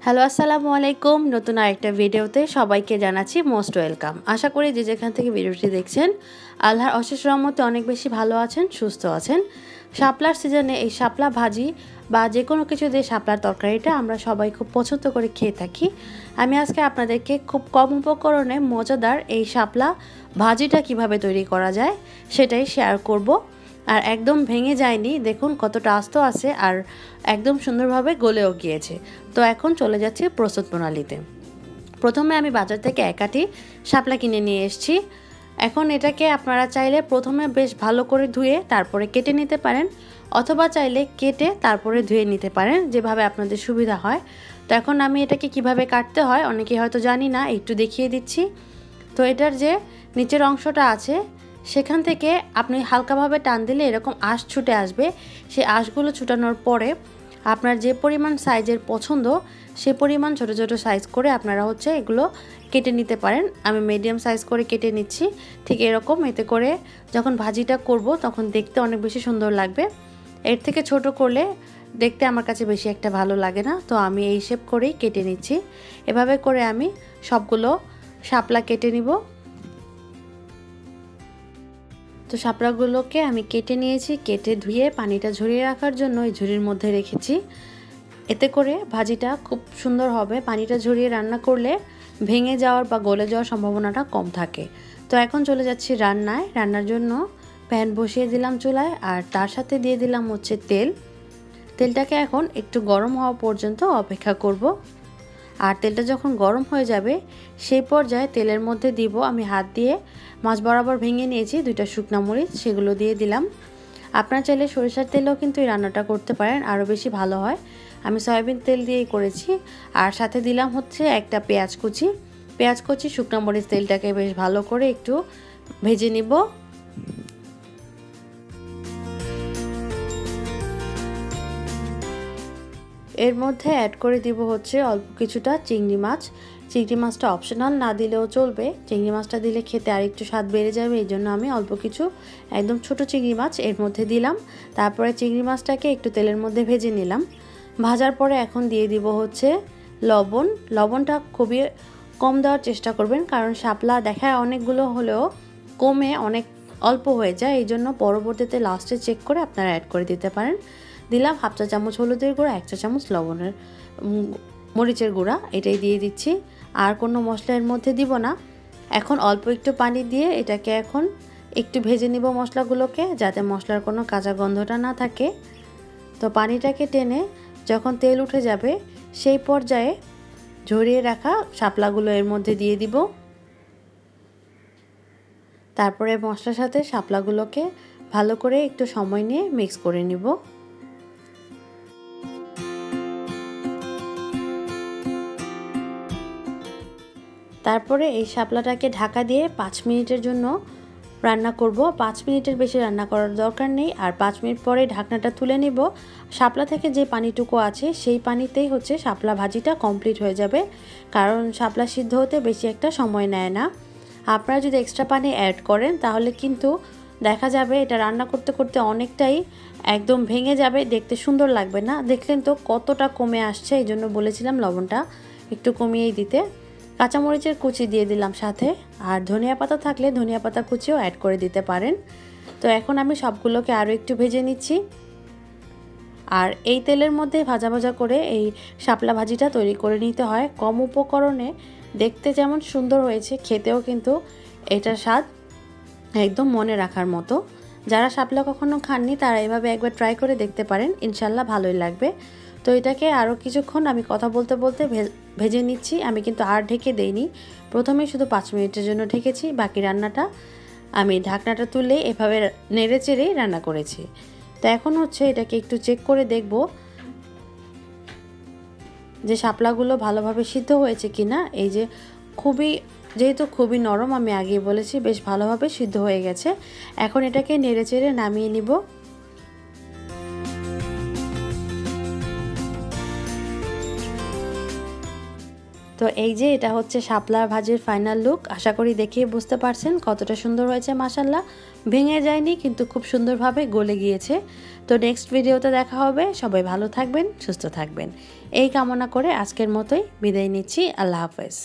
Hello আসসালামু আলাইকুম। নতুন আরেকটা ভিডিওতে সবাইকে জানাচ্ছি মোস্ট ওয়েলকাম। আশা করি যে যেখান থেকে ভিডিওটি দেখছেন আল্লাহর অশেষ রহমতে অনেক বেশি ভালো আছেন, সুস্থ আছেন। শাপলার সিজনে এই শাপলা ভাজি বা যে কোনো কিছু দিয়ে শাপলার তরকারিটা আমরা সবাই খুব পছন্দ করে খেয়ে থাকি। আমি আজকে আপনাদেরকে খুব কম উপকরণে মজাদার এই শাপলা ভাজিটা কিভাবে তৈরি করা যায় সেটাই শেয়ার করব। আর একদম ভেঙে যায়নি, দেখুন কতটা আস্ত আছে আর একদম সুন্দরভাবে গলেও গিয়েছে। তো এখন চলে যাচ্ছি প্রস্তুত প্রণালীতে। প্রথমে আমি বাজার থেকে এক আটি শাপলা কিনে নিয়ে এসেছি। এখন এটাকে আপনারা চাইলে প্রথমে বেশ ভালো করে ধুয়ে তারপরে কেটে নিতে পারেন, অথবা চাইলে কেটে তারপরে ধুয়ে নিতে পারেন, যেভাবে আপনাদের সুবিধা হয়। তো এখন আমি এটাকে কিভাবে কাটতে হয় অনেকেই হয়তো জানি না, একটু দেখিয়ে দিচ্ছি। তো এটার যে নিচের অংশটা আছে সেখান থেকে আপনি হালকাভাবে টান দিলে এরকম আঁশ ছুটে আসবে। সেই আঁশগুলো ছুটানোর পরে আপনার যে পরিমাণ সাইজের পছন্দ সেই পরিমাণ ছোট ছোট সাইজ করে আপনারা এগুলো কেটে নিতে পারেন। আমি মিডিয়াম সাইজ করে কেটে নিচ্ছি, ঠিক এরকম। এতে করে যখন ভাজিটা করব তখন দেখতে অনেক বেশি সুন্দর লাগবে। এর থেকে ছোট করলে দেখতে আমার কাছে বেশি একটা ভালো লাগে না, তো আমি এই শেপ করেই কেটে নিচ্ছি। এভাবে করে আমি সবগুলো শাপলা কেটে নিব। তো শাপলাগুলোকে আমি কেটে নিয়েছি, কেটে ধুয়ে পানিটা ঝরিয়ে রাখার জন্য এই ঝুড়ির মধ্যে রেখেছি। এতে করে ভাজিটা খুব সুন্দর হবে। পানিটা ঝরিয়ে রান্না করলে ভেঙে যাওয়ার বা গলে যাওয়ার সম্ভাবনাটা কম থাকে। তো এখন চলে যাচ্ছি রান্নায়। রান্নার জন্য প্যান বসিয়ে দিলাম চুলায়, আর তার সাথে দিয়ে দিলাম তেল। তেলটাকে এখন একটু গরম হওয়া পর্যন্ত অপেক্ষা করব। আর তেলটা যখন গরম হয়ে যাবে সেই পর্যায়ে তেলের মধ্যে দিব আমি হাত দিয়ে মাছ বরাবর ভেঙে নিয়েছি দুইটা শুকনো মরিচ, সেগুলো দিয়ে দিলাম। আপনারা চাইলে সরিষার তেলেও কিন্তু এই রান্নাটা করতে পারেন, আরও বেশি ভালো হয়। আমি সয়াবিন তেল দিয়েই করেছি। আর সাথে দিলাম একটা পেঁয়াজ কুচি। শুকনো মরিচ তেলটাকে বেশ ভালো করে একটু ভেজে নিব। এর মধ্যে অ্যাড করে দিব অল্প কিছুটা চিংড়ি মাছ। চিংড়ি মাছটা অপশনাল, না দিলেও চলবে। চিংড়ি মাছটা দিলে খেতে আর একটু স্বাদ বেড়ে যাবে, এই জন্য আমি অল্প কিছু একদম ছোট চিংড়ি মাছ এর মধ্যে দিলাম। তারপরে চিংড়ি মাছটাকে একটু তেলের মধ্যে ভেজে নিলাম। ভাজার পরে এখন দিয়ে দিব লবণ। লবণটা খুবই কম দেওয়ার চেষ্টা করবেন, কারণ শাপলা দেখায় অনেকগুলো হলেও কমে অনেক অল্প হয়ে যায়, এই জন্য পরবর্তীতে লাস্টে চেক করে আপনারা অ্যাড করে দিতে পারেন। দিলাম হাফ চা চামচ হলুদের গুঁড়া, 1 চা চামচ মরিচের গুঁড়া, এটাই দিয়ে দিচ্ছি। আর কোনো মশলা এর মধ্যে দিব না। এখন অল্প একটু পানি দিয়ে এটাকে এখন একটু ভেজে নিব মশলাগুলোকে, যাতে মশলার কোনো কাঁচা গন্ধটা না থাকে। তো পানিটাকে টেনে যখন তেল উঠে যাবে সেই পর্যায়ে ঝরিয়ে রাখা শাপলাগুলো এর মধ্যে দিয়ে দিব। তারপরে মশলার সাথে শাপলাগুলোকে ভালো করে একটু সময় নিয়ে মিক্স করে নিব। তারপরে এই শাপলাটাকে ঢাকা দিয়ে 5 মিনিটের জন্য রান্না করব। 5 মিনিটের বেশি রান্না করার দরকার নেই। আর 5 মিনিট পরে ঢাকনাটা তুলে নিব। শাপলা থেকে যে পানিটুকু আছে সেই পানিতেই শাপলা ভাজিটা কমপ্লিট হয়ে যাবে, কারণ শাপলা সিদ্ধ হতে বেশি একটা সময় নেয় না। আপনারা যদি এক্সট্রা পানি অ্যাড করেন তাহলে কিন্তু দেখা যাবে এটা রান্না করতে করতে অনেকটাই একদম ভেঙে যাবে, দেখতে সুন্দর লাগবে না। দেখলেন তো কতটা কমে আসছে, এই জন্য বলেছিলাম লবণটা একটু কমিয়েই দিতে। কাঁচামরিচের কুচি দিয়ে দিলাম সাথে, আর ধনিয়া পাতা থাকলে ধনিয়া পাতা কুচিও অ্যাড করে দিতে পারেন। তো এখন আমি সবগুলোকে আরও একটু ভেজে নিচ্ছি। আর এই তেলের মধ্যে ভাজা ভাজা করে এই শাপলা ভাজিটা তৈরি করে নিতে হয়। কম উপকরণে দেখতে যেমন সুন্দর হয়েছে, খেতেও কিন্তু এটার স্বাদ একদম মনে রাখার মতো। যারা শাপলা কখনো খাননি তারা এভাবে একবার ট্রাই করে দেখতে পারেন, ইনশাল্লাহ ভালোই লাগবে। তো এটাকে আরও কিছুক্ষণ আমি কথা বলতে বলতে ভেজে নিচ্ছি। আমি কিন্তু আর ঢেকে দেইনি, প্রথমে শুধু 5 মিনিটের জন্য ঢেকেছি। বাকি রান্নাটা আমি ঢাকনাটা তুলে এভাবে নেড়ে চেড়েই রান্না করেছি। তো এখন এটাকে একটু চেক করে দেখব যে শাপলাগুলো ভালোভাবে সিদ্ধ হয়েছে কিনা। এই যে যেহেতু খুবই নরম, আমি আগেই বলেছি, বেশ ভালোভাবে সিদ্ধ হয়ে গেছে। এখন এটাকে নেড়ে চেড়ে নামিয়ে নিব। তো তো এই যে এটা হচ্ছে শাপলার ভাজির ফাইনাল লুক। আশা করি দেখেই বুঝতে পারছেন কতটা সুন্দর হয়েছে, মাশাআল্লাহ। ভেঙে যায়নি কিন্তু খুব সুন্দরভাবে গলে গিয়েছে। তো নেক্সট ভিডিওতে দেখা হবে। সবাই ভালো থাকবেন, সুস্থ থাকবেন এই কামনা করে আজকের মতোই বিদায় নিচ্ছি। আল্লাহ হাফেজ।